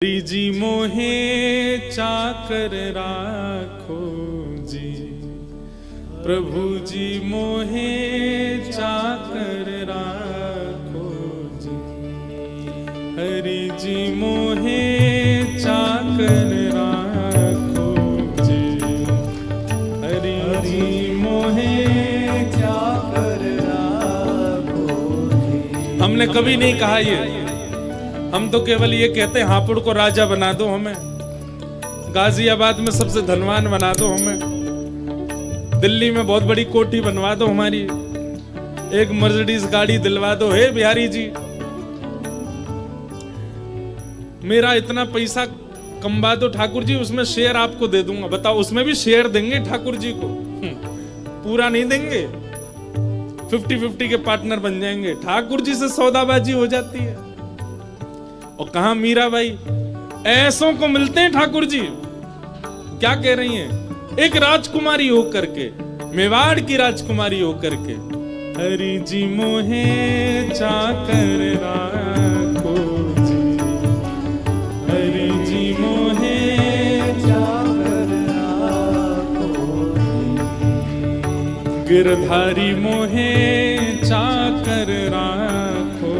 हरि जी मोहे चाकर राखो जी, प्रभु जी मोहे चाकर राखो जी। हरि जी मोहे चाकर राखो जी, हरि जी मोहे चाकर राखो जी। हमने कभी नहीं कहा ये, हम तो केवल ये कहते हैं हापुड़ को राजा बना दो, हमें गाजियाबाद में सबसे धनवान बना दो, हमें दिल्ली में बहुत बड़ी कोठी बनवा दो, हमारी एक मर्सिडीज गाड़ी दिलवा दो। हे बिहारी जी, मेरा इतना पैसा कमवा दो ठाकुर जी, उसमें शेयर आपको दे दूंगा। बताओ, उसमें भी शेयर देंगे ठाकुर जी को? पूरा नहीं देंगे, 50-50 के पार्टनर बन जाएंगे। ठाकुर जी से सौदाबाजी हो जाती है। और कहा मीराबाई, ऐसों को मिलते हैं ठाकुर जी। क्या कह रही हैं? एक राजकुमारी होकर के, मेवाड़ की राजकुमारी होकर के, हरि जी मोहे चाकर राखो जी, हरि जी मोहे चाकर राखो जी। गिरधारी मोहे चाकर राखो,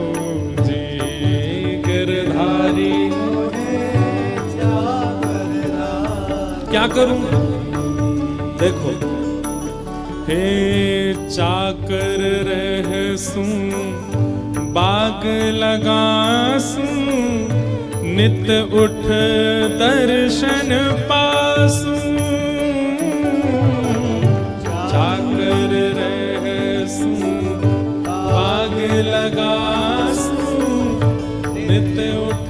क्या करूं? देखो, हे चाकर रहसूं बाग लगासूं, नित उठ दर्शन पासूं। चाकर रहसूं बाग लगासूं, नित उठ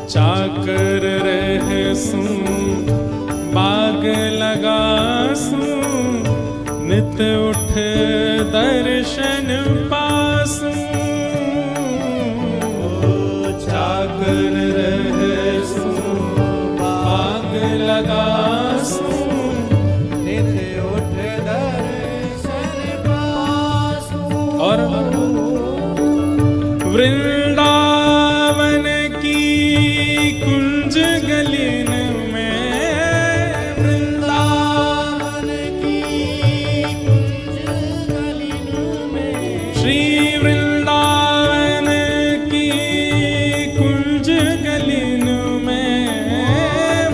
चाकर रहसूं बाग लगासूं, नित उठ दर्शन पासूं। चाकर रहसूं बाग लगासूं, नित उठ दर्शन पासूं। और वृंदावन की कुंज गलिन में, वृंदावन की कुंज गलिन में, श्री वृंदावन की कुंज गलिन में,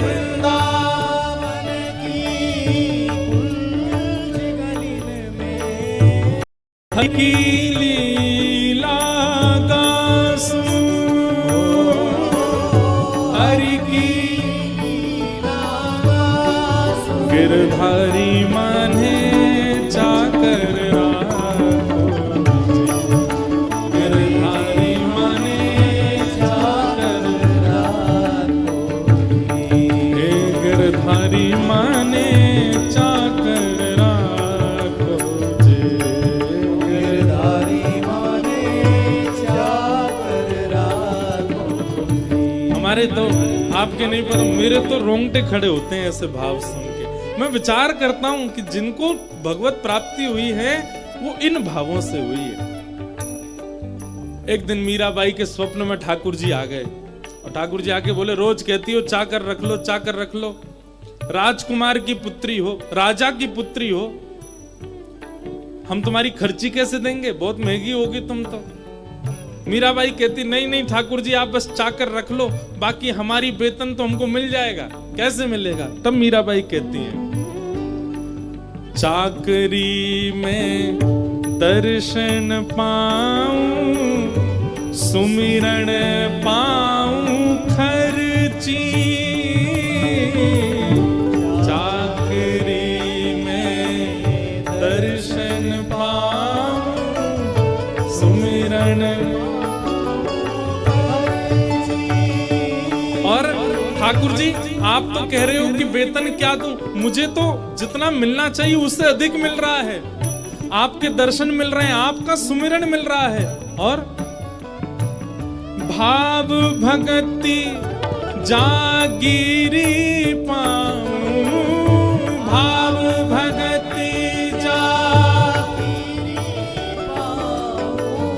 वृंदावन की कुंज गलिन में, हकी लीला गासूं, गिरधारी माने चाकर राखो, गिरधारी माने चाकर राखो, हे गिरधारी माने चाकर राखो जी, गिरधारी माने चाकर राखो। हमारे तो, आपके नहीं पर मेरे तो रोंगटे खड़े होते हैं ऐसे भाव सुन के। मैं विचार करता हूं कि जिनको भगवत प्राप्ति हुई है वो इन भावों से हुई है। एक दिन मीराबाई के स्वप्न में ठाकुर जी आ गए और ठाकुर जी आके बोले, रोज कहती हो चाकर रख लो, चाकर रख लो, राजकुमार की पुत्री हो, राजा की पुत्री हो, हम तुम्हारी खर्ची कैसे देंगे? बहुत महंगी होगी तुम तो। मीराबाई कहती, नहीं नहीं ठाकुर जी, आप बस चाकर रख लो, बाकी हमारी वेतन तो हमको मिल जाएगा। कैसे मिलेगा? तब मीराबाई कहती हैं, चाकरी में दर्शन पाऊं, सुमिरन पाऊं खर्ची। चाकरी में दर्शन पाऊं, सुमिरन। और ठाकुर जी, आप तो कह रहे हो कि वेतन क्या दूं? मुझे तो जितना मिलना चाहिए उससे अधिक मिल रहा है। आपके दर्शन मिल रहे हैं, आपका सुमिरन मिल रहा है, और भाव भगति जागीरी पाऊं, भाव भगति जागीरी पाऊं।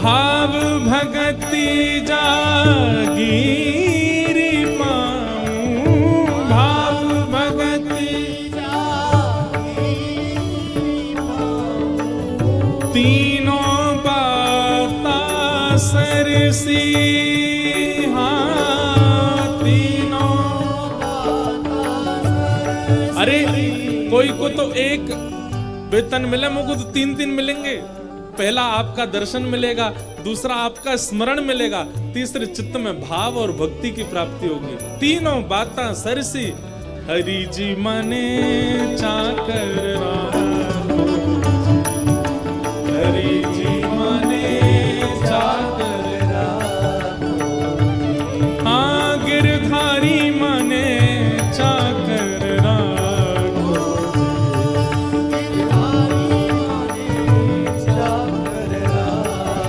भाव भगति जागीरी पाऊं, भाव भगति तीनों बाता सरसी, हाँ तीनों। अरे कोई को तो एक वेतन मिले, मुझको तो 3 मिलेंगे। पहला आपका दर्शन मिलेगा, दूसरा आपका स्मरण मिलेगा, तीसरे चित्त में भाव और भक्ति की प्राप्ति होगी। तीनों बातें सरसी हरि जी मने चाकर राखो, हरि जी मने चाकर राखो, हाँ गिरधारी मने चाकर राखो,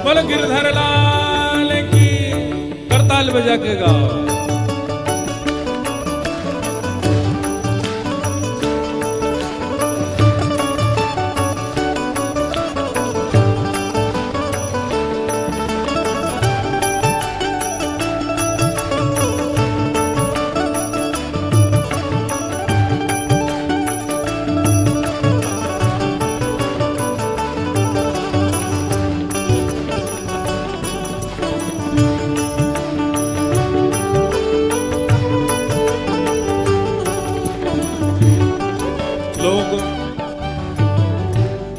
बोलो गिरधर लाल की। करताल बजा के गाओ।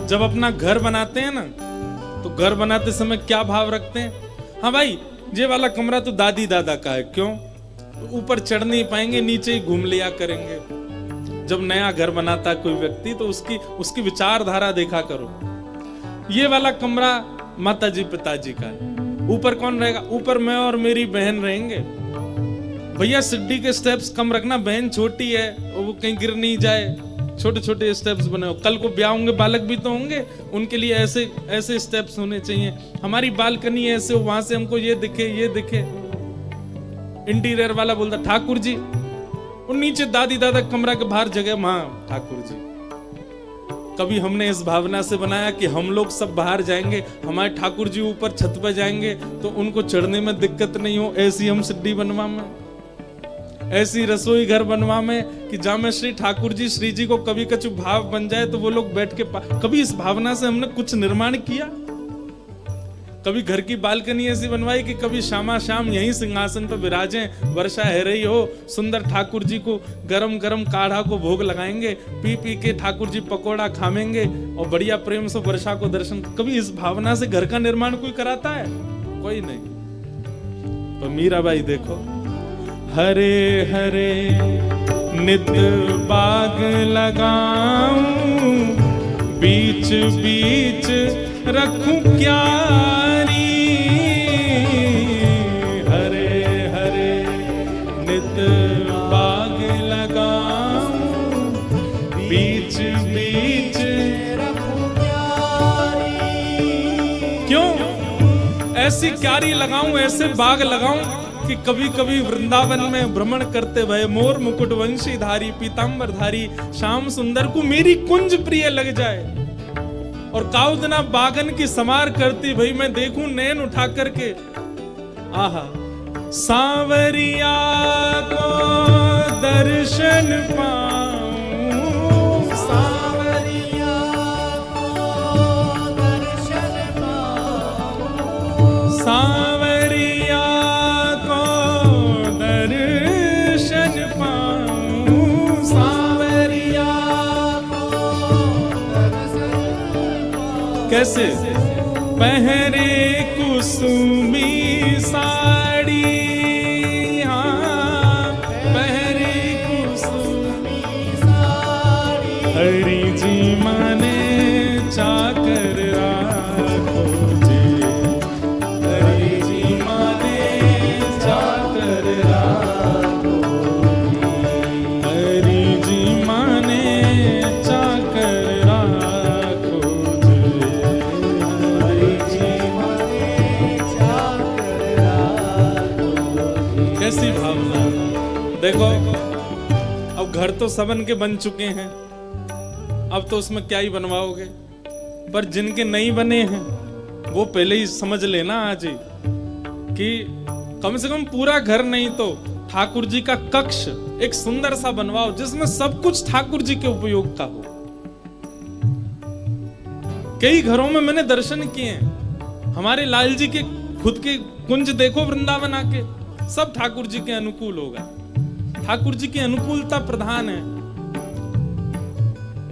जब अपना घर बनाते हैं ना, तो घर बनाते समय क्या भाव रखते हैं? हाँ भाई, ये वाला कमरा तो दादी दादा का है, क्यों? ऊपर चढ़ नहीं पाएंगे, नीचे ही घूम लिया करेंगे। जब नया घर बनाता है कोई व्यक्ति, तो उसकी विचारधारा देखा करो। ये वाला कमरा माताजी पिताजी का है, ऊपर कौन रहेगा? ऊपर मैं और मेरी बहन रहेंगे। भैया सीढ़ी के स्टेप्स कम रखना, बहन छोटी है, वो कहीं गिर नहीं जाए, छोटे छोटे स्टेप्स बने हो। कल को ब्याह होंगे, बालक भी तो होंगे, उनके लिए ऐसे ऐसे स्टेप्स होने चाहिए। हमारी बालकनी ऐसे हो, वहां से हमको ये दिखे ये दिखे। इंटीरियर वाला बोलता ठाकुर जी, और नीचे दादी दादा कमरा के बाहर जगह, मां ठाकुर जी। कभी हमने इस भावना से बनाया कि हम लोग सब बाहर जाएंगे, हमारे ठाकुर जी ऊपर छत पर जाएंगे तो उनको चढ़ने में दिक्कत नहीं हो, ऐसी हम सिद्धि बनवा में, ऐसी रसोई घर बनवा में कि जहां में श्री ठाकुर जी श्री जी को कभी कछु भाव बन जाए तो वो लोग बैठ के कभी इस भावना से हमने कुछ निर्माण किया? कभी घर की बालकनी ऐसी बनवाई कि कभी शामा शाम यहीं सिंहासन पर विराजें, वर्षा है रही हो, सुंदर ठाकुर जी को गरम गरम काढ़ा को भोग लगाएंगे, पी पी के ठाकुर जी पकोड़ा खामेंगे और बढ़िया प्रेम से वर्षा को दर्शन। कभी इस भावना से घर का निर्माण कोई कराता है? कोई नहीं। तो मीराबाई देखो, हरे हरे नित बाग लगाऊं, बीच बीच रखूं क्यारी, हरे हरे नित बाग लगाऊं, बीच बीच रखूं क्यारी। क्यों ऐसी क्यारी लगाऊं, ऐसे बाग लगाऊं कि कभी कभी वृंदावन में भ्रमण करते हुए मोर मुकुट वंशी धारी पीताम्बर धारी श्याम सुंदर को मेरी कुंज प्रिय लग जाए, और काउदना बागन की समार करती भाई मैं देखूं नैन उठा करके, आहा सांवरिया को दर्शन पाऊं, सांवरिया को दर्शन पाऊं, सांवरिया कैसे? पहरे कुसुमी साड़ी, हाँ पहरे कुसुमी साड़ी, हरि जी माने चाकर राखो जी, हरि जी माने चाकर राखो, हरि जी माने चाकर कैसी भावना। देखो अब घर तो सबन के बन चुके हैं, अब तो उसमें क्या ही बनवाओगे, पर जिनके नहीं बने हैं वो पहले ही समझ लेना आज ही कि कम से कम पूरा घर नहीं तो ठाकुर जी का कक्ष एक सुंदर सा बनवाओ जिसमें सब कुछ ठाकुर जी के उपयोग का हो। कई घरों में मैंने दर्शन किए हैं, हमारे लाल जी के खुद के कुंज देखो वृंदावन आके, सब ठाकुर जी के अनुकूल होगा। ठाकुर जी की अनुकूलता प्रधान है।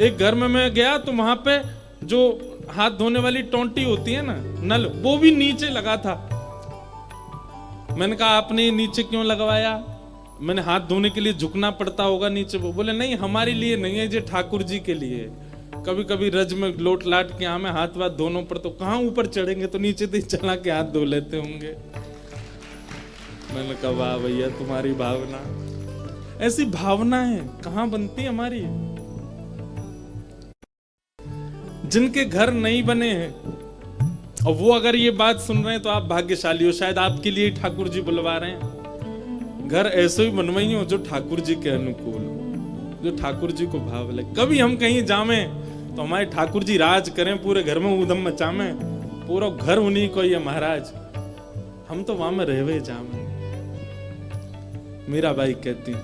एक घर में मैं गया तो वहां पे जो हाथ धोने वाली टोंटी होती है ना, नल, वो भी नीचे लगा था। मैंने कहा आपने नीचे क्यों लगवाया? मैंने हाथ धोने के लिए झुकना पड़ता होगा नीचे। वो बोले नहीं, हमारे लिए नहीं है, ये ठाकुर जी के लिए। कभी कभी रज में लोट लाट के हमें हाथ वाथ धोनों पर तो कहां ऊपर चढ़ेंगे, तो नीचे से चला के हाथ धो लेते होंगे। मैंने कहा वाह भैया तुम्हारी भावना, ऐसी भावनाएं कहां बनती हमारी। जिनके घर नहीं बने हैं और वो अगर ये बात सुन रहे हैं तो आप भाग्यशाली हो, शायद आपके लिए ठाकुर जी बुलवा रहे हैं। घर ऐसे ही बनवाई हो जो ठाकुर जी के अनुकूल, जो ठाकुर जी को भाव लगे। कभी हम कहीं जावे तो हमारे ठाकुर जी राज करें, पूरे घर में ऊधम मचावे, पूरा घर उन्हीं को ही है महाराज, हम तो वहां में रहवे जावे। मीराबाई कहती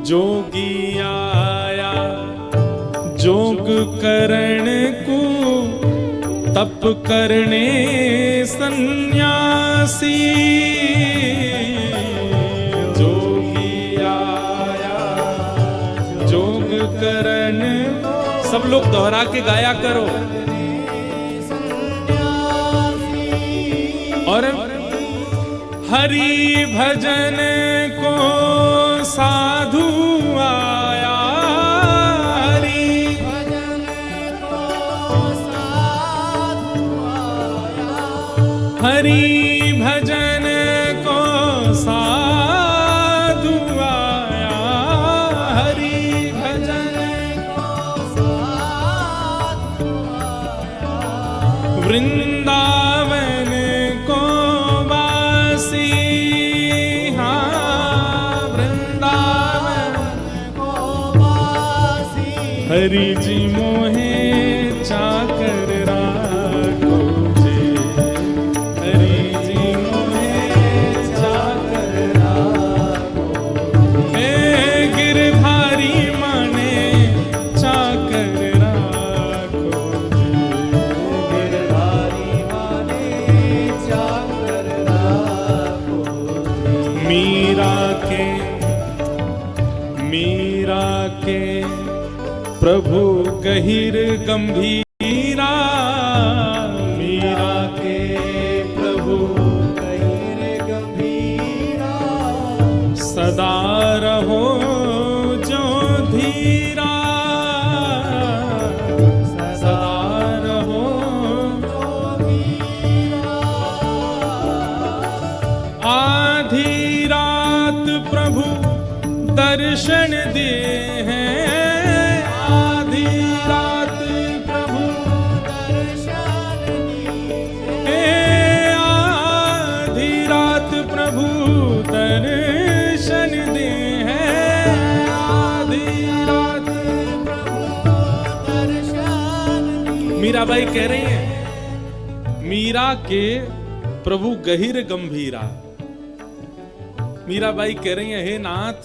जोगी आया जोग करण को तप करने सन्यासी, जोगी आया जोग करण। सब लोग दोहरा के गाया करो। और हरि भजन को साधु आया, हरि भजन को साधु आया, हरि भजन को साधु आया। वृंदावन को वासी, हाँ वृंदावन को वासी, हरि जी मोहे चाकर राखो जे, हरि जी मोहे चाकर राखो। हे गिरधारी माने चाकर राखो जे, गिरधारी माने चाकर राखो। मीरा के प्रभु गहिर गंभीरा, मीरा के प्रभु गहिर गंभीरा, सदा रहो जो धीरा, सदा रहो जो धीरा। आधी रात प्रभु दर्शन दे हैं, आधी रात प्रभु दर्शन दिए, आधी रात प्रभु दर्शन दे हैं, आधी रात प्रभु दर्शन दिए। मीराबाई कह रही है मीरा के प्रभु गहिर गंभीरा। मीराबाई कह रही है हे नाथ,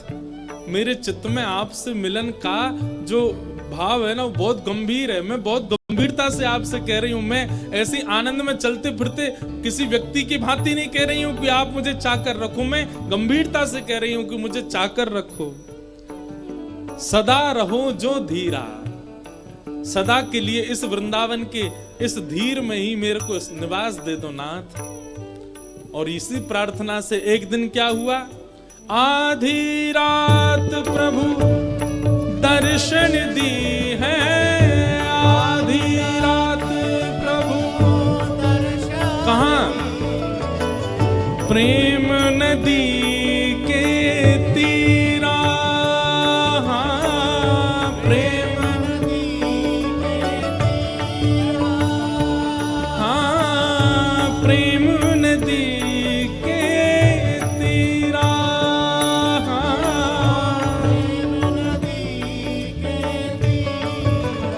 मेरे चित्त में आपसे मिलन का जो भाव है ना वो बहुत गंभीर है। मैं बहुत गंभीरता से आपसे कह रही हूं। मैं ऐसी आनंद में चलते फिरते किसी व्यक्ति की भांति नहीं कह रही हूं कि आप मुझे चाकर रखो। मैं गंभीरता से कह रही हूं कि मुझे चाकर रखो। सदा रहो जो धीरा, सदा के लिए इस वृंदावन के इस धीर में ही मेरे को निवास दे दो नाथ। और इसी प्रार्थना से एक दिन क्या हुआ, आधी रात प्रभु दर्शन दी है, आधी रात प्रभु दर्शन। कहां? प्रेम नदी के तीरा, हाँ प्रेम नदी के तीरा, हाँ प्रेम नदी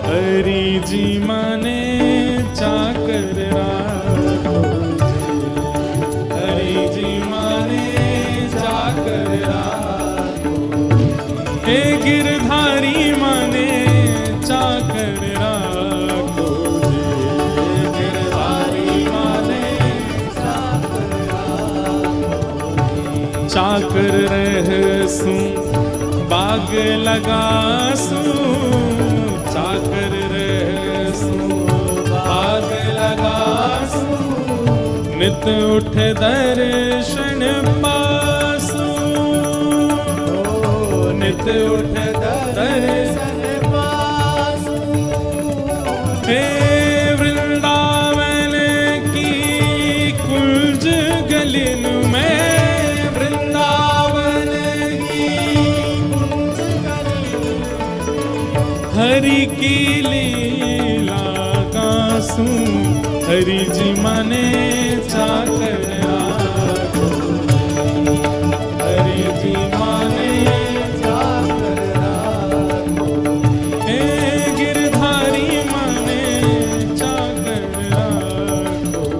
हरि जी माने चाकर राखो। भाग लगासू चाकर रहसू भाग लगासू नित उठ दर्शन पासू नित उठ दर्शन पासू हे वृंदावन की कुंज गलिन में हरि की लीला गासूं हरि जी मने चाकर